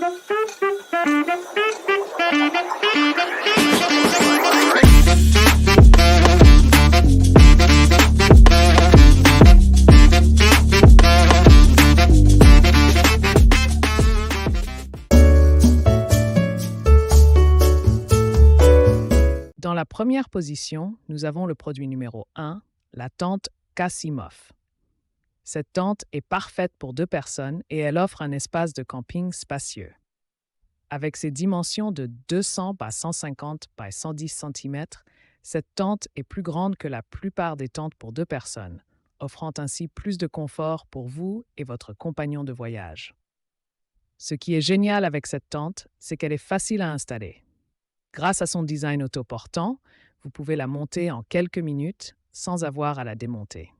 Dans la première position, nous avons le produit numéro 1, la tente Casimov. Cette tente est parfaite pour 2 personnes et elle offre un espace de camping spacieux. Avec ses dimensions de 200 par 150 par 110 cm, cette tente est plus grande que la plupart des tentes pour 2 personnes, offrant ainsi plus de confort pour vous et votre compagnon de voyage. Ce qui est génial avec cette tente, c'est qu'elle est facile à installer. Grâce à son design autoportant, vous pouvez la monter en quelques minutes sans avoir à la démonter.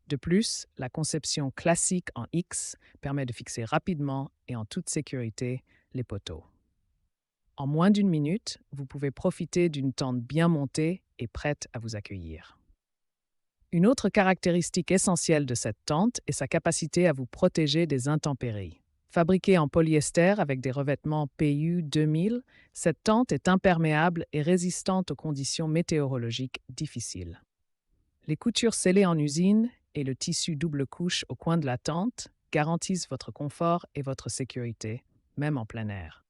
De plus, la conception classique en X permet de fixer rapidement et en toute sécurité les poteaux. En moins d'1 minute, vous pouvez profiter d'une tente bien montée et prête à vous accueillir. Une autre caractéristique essentielle de cette tente est sa capacité à vous protéger des intempéries. Fabriquée en polyester avec des revêtements PU 2000, cette tente est imperméable et résistante aux conditions météorologiques difficiles. Les coutures scellées en usine et le tissu double couche au coin de la tente garantissent votre confort et votre sécurité, même en plein air.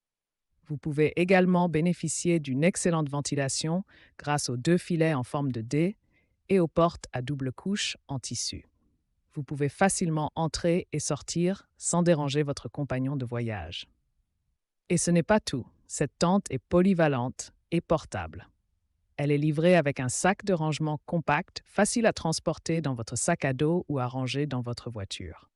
Vous pouvez également bénéficier d'une excellente ventilation grâce aux 2 filets en forme de D et aux portes à double couche en tissu. Vous pouvez facilement entrer et sortir sans déranger votre compagnon de voyage. Et ce n'est pas tout, cette tente est polyvalente et portable. Elle est livrée avec un sac de rangement compact, facile à transporter dans votre sac à dos ou à ranger dans votre voiture.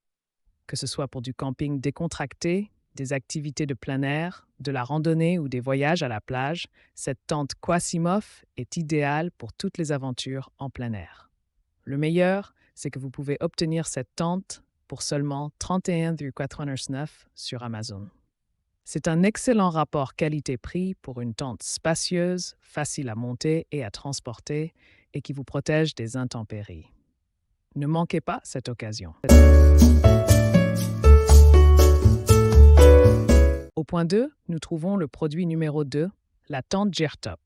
Que ce soit pour du camping décontracté, des activités de plein air, de la randonnée ou des voyages à la plage, cette tente Casimov est idéale pour toutes les aventures en plein air. Le meilleur, c'est que vous pouvez obtenir cette tente pour seulement 31,89 € sur Amazon. C'est un excellent rapport qualité-prix pour une tente spacieuse, facile à monter et à transporter et qui vous protège des intempéries. Ne manquez pas cette occasion. Au point 2, nous trouvons le produit numéro 2, la tente Geartop.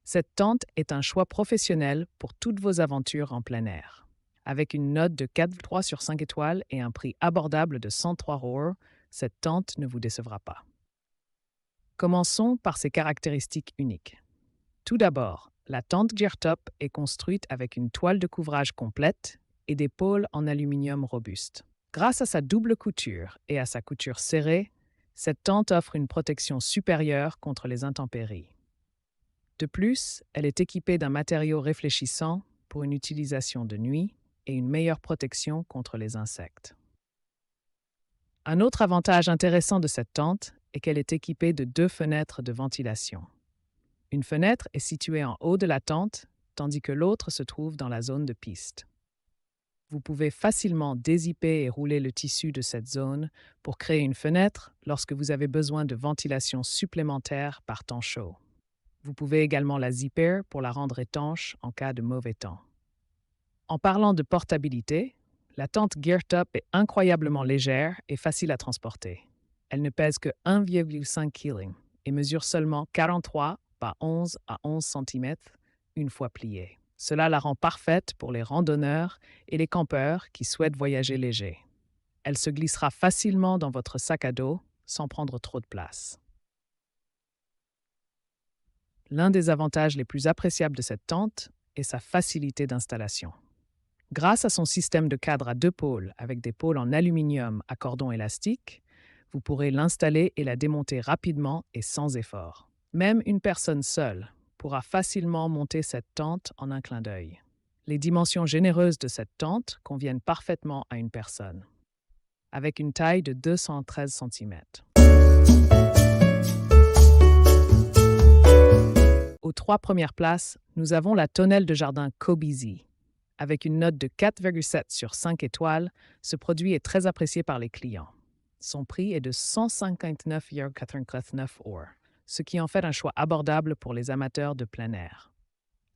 Cette tente est un choix professionnel pour toutes vos aventures en plein air. Avec une note de 4,3 sur 5 étoiles et un prix abordable de 103 €, cette tente ne vous décevra pas. Commençons par ses caractéristiques uniques. Tout d'abord, la tente Geartop est construite avec une toile de couvrage complète et des pôles en aluminium robuste. Grâce à sa double couture et à sa couture serrée, cette tente offre une protection supérieure contre les intempéries. De plus, elle est équipée d'un matériau réfléchissant pour une utilisation de nuit et une meilleure protection contre les insectes. Un autre avantage intéressant de cette tente est qu'elle est équipée de 2 fenêtres de ventilation. Une fenêtre est située en haut de la tente, tandis que l'autre se trouve dans la zone de piste. Vous pouvez facilement dézipper et rouler le tissu de cette zone pour créer une fenêtre lorsque vous avez besoin de ventilation supplémentaire par temps chaud. Vous pouvez également la zipper pour la rendre étanche en cas de mauvais temps. En parlant de portabilité, la tente Geartop est incroyablement légère et facile à transporter. Elle ne pèse que 1,5 kg et mesure seulement 43 par 11 à 11 cm une fois pliée. Cela la rend parfaite pour les randonneurs et les campeurs qui souhaitent voyager léger. Elle se glissera facilement dans votre sac à dos sans prendre trop de place. L'un des avantages les plus appréciables de cette tente est sa facilité d'installation. Grâce à son système de cadre à 2 pôles avec des pôles en aluminium à cordon élastique, vous pourrez l'installer et la démonter rapidement et sans effort. Même une personne seule pourra facilement monter cette tente en un clin d'œil. Les dimensions généreuses de cette tente conviennent parfaitement à une personne, avec une taille de 213 cm. Aux 3 premières places, nous avons la tonnelle de jardin Cobeezy. Avec une note de 4,7 sur 5 étoiles, ce produit est très apprécié par les clients. Son prix est de 159,99 €, ce qui en fait un choix abordable pour les amateurs de plein air.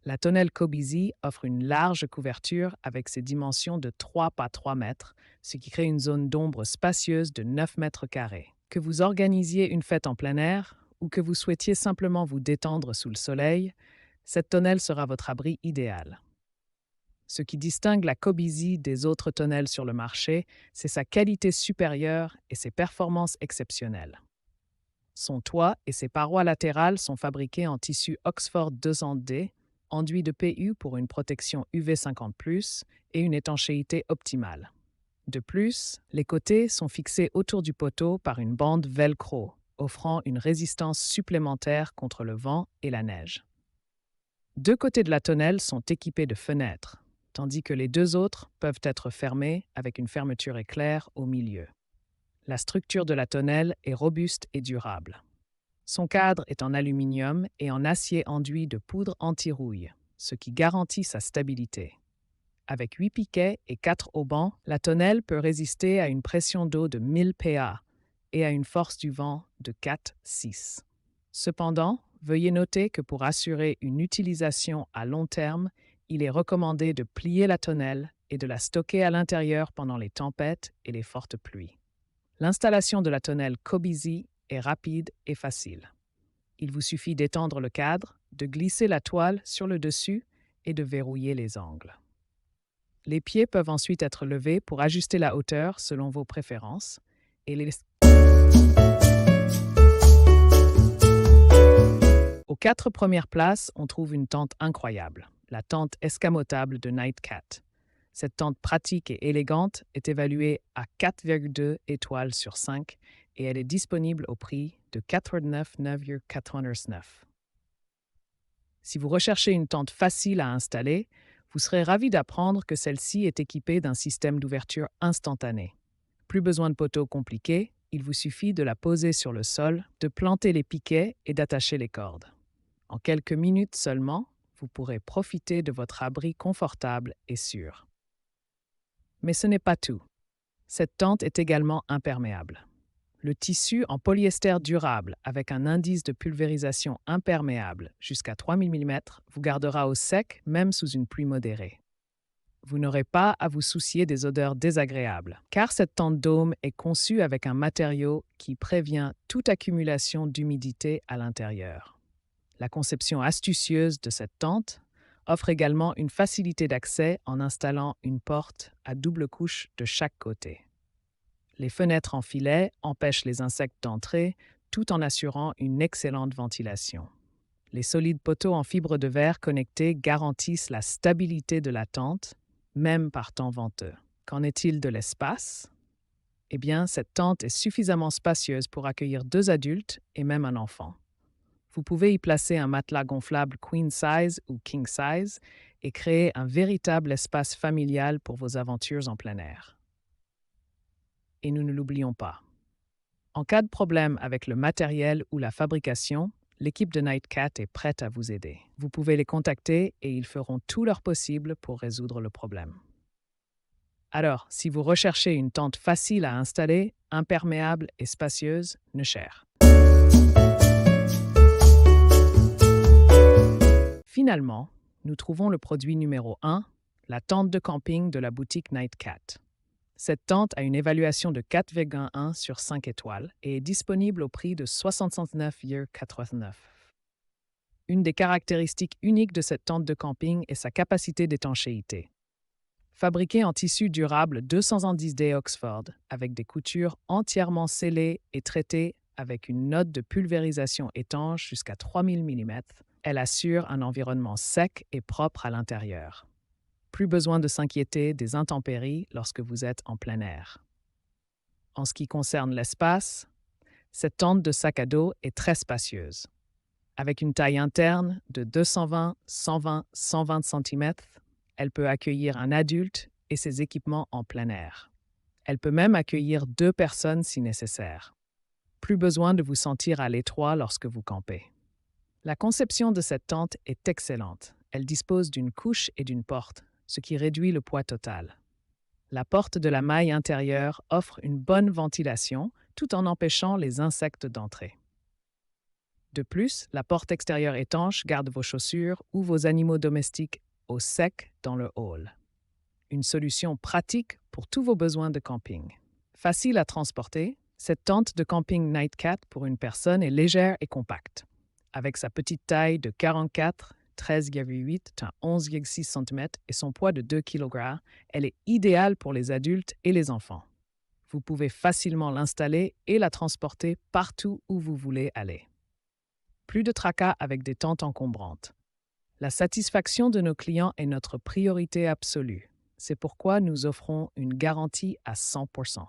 La tonnelle Cobeezy offre une large couverture avec ses dimensions de 3 par 3 mètres, ce qui crée une zone d'ombre spacieuse de 9 mètres carrés. Que vous organisiez une fête en plein air ou que vous souhaitiez simplement vous détendre sous le soleil, cette tonnelle sera votre abri idéal. Ce qui distingue la Cobisi des autres tonnelles sur le marché, c'est sa qualité supérieure et ses performances exceptionnelles. Son toit et ses parois latérales sont fabriqués en tissu Oxford 200D, enduit de PU pour une protection UV 50+, et une étanchéité optimale. De plus, les côtés sont fixés autour du poteau par une bande velcro, offrant une résistance supplémentaire contre le vent et la neige. Deux côtés de la tonnelle sont équipés de fenêtres, tandis que les deux autres peuvent être fermés avec une fermeture éclair au milieu. La structure de la tonnelle est robuste et durable. Son cadre est en aluminium et en acier enduit de poudre anti-rouille, ce qui garantit sa stabilité. Avec 8 piquets et 4 haubans, la tonnelle peut résister à une pression d'eau de 1000 PA et à une force du vent de 4-6. Cependant, veuillez noter que pour assurer une utilisation à long terme, il est recommandé de plier la tonnelle et de la stocker à l'intérieur pendant les tempêtes et les fortes pluies. L'installation de la tonnelle Cobisi est rapide et facile. Il vous suffit d'étendre le cadre, de glisser la toile sur le dessus et de verrouiller les angles. Les pieds peuvent ensuite être levés pour ajuster la hauteur selon vos préférences et Aux 4 premières places, on trouve une tente incroyable, la tente escamotable de Nightcat. Cette tente pratique et élégante est évaluée à 4,2 étoiles sur 5 et elle est disponible au prix de 49,99 $. Si vous recherchez une tente facile à installer, vous serez ravi d'apprendre que celle-ci est équipée d'un système d'ouverture instantané. Plus besoin de poteaux compliqués, il vous suffit de la poser sur le sol, de planter les piquets et d'attacher les cordes. En quelques minutes seulement, vous pourrez profiter de votre abri confortable et sûr. Mais ce n'est pas tout. Cette tente est également imperméable. Le tissu en polyester durable avec un indice de pulvérisation imperméable jusqu'à 3000 mm vous gardera au sec même sous une pluie modérée. Vous n'aurez pas à vous soucier des odeurs désagréables, car cette tente dôme est conçue avec un matériau qui prévient toute accumulation d'humidité à l'intérieur. La conception astucieuse de cette tente offre également une facilité d'accès en installant une porte à double couche de chaque côté. Les fenêtres en filet empêchent les insectes d'entrer tout en assurant une excellente ventilation. Les solides poteaux en fibre de verre connectés garantissent la stabilité de la tente, même par temps venteux. Qu'en est-il de l'espace? Eh bien, cette tente est suffisamment spacieuse pour accueillir 2 adultes et même un enfant. Vous pouvez y placer un matelas gonflable queen size ou king size et créer un véritable espace familial pour vos aventures en plein air. Et nous ne l'oublions pas. En cas de problème avec le matériel ou la fabrication, l'équipe de Nightcat est prête à vous aider. Vous pouvez les contacter et ils feront tout leur possible pour résoudre le problème. Alors, si vous recherchez une tente facile à installer, imperméable et spacieuse, ne chère. Finalement, nous trouvons le produit numéro 1, la tente de camping de la boutique Nightcat. Cette tente a une évaluation de 4,1 sur 5 étoiles et est disponible au prix de 69,89 $. Une des caractéristiques uniques de cette tente de camping est sa capacité d'étanchéité. Fabriquée en tissu durable 210D Oxford, avec des coutures entièrement scellées et traitées avec une note de pulvérisation étanche jusqu'à 3000 mm, elle assure un environnement sec et propre à l'intérieur. Plus besoin de s'inquiéter des intempéries lorsque vous êtes en plein air. En ce qui concerne l'espace, cette tente de sac à dos est très spacieuse. Avec une taille interne de 220, 120, 120 cm, elle peut accueillir un adulte et ses équipements en plein air. Elle peut même accueillir 2 personnes si nécessaire. Plus besoin de vous sentir à l'étroit lorsque vous campez. La conception de cette tente est excellente. Elle dispose d'une couche et d'une porte, ce qui réduit le poids total. La porte de la maille intérieure offre une bonne ventilation tout en empêchant les insectes d'entrer. De plus, la porte extérieure étanche garde vos chaussures ou vos animaux domestiques au sec dans le hall. Une solution pratique pour tous vos besoins de camping. Facile à transporter, Cette tente de camping Nightcat pour une personne est légère et compacte. Avec sa petite taille de 44, 13,8 à 11,6 cm et son poids de 2 kg, elle est idéale pour les adultes et les enfants. Vous pouvez facilement l'installer et la transporter partout où vous voulez aller. Plus de tracas avec des tentes encombrantes. La satisfaction de nos clients est notre priorité absolue. C'est pourquoi nous offrons une garantie à 100%.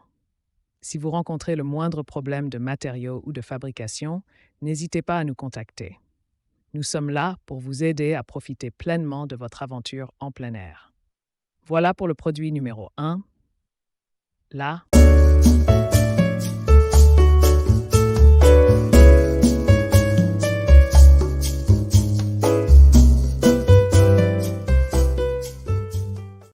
Si vous rencontrez le moindre problème de matériaux ou de fabrication, n'hésitez pas à nous contacter. Nous sommes là pour vous aider à profiter pleinement de votre aventure en plein air. Voilà pour le produit numéro 1. Là,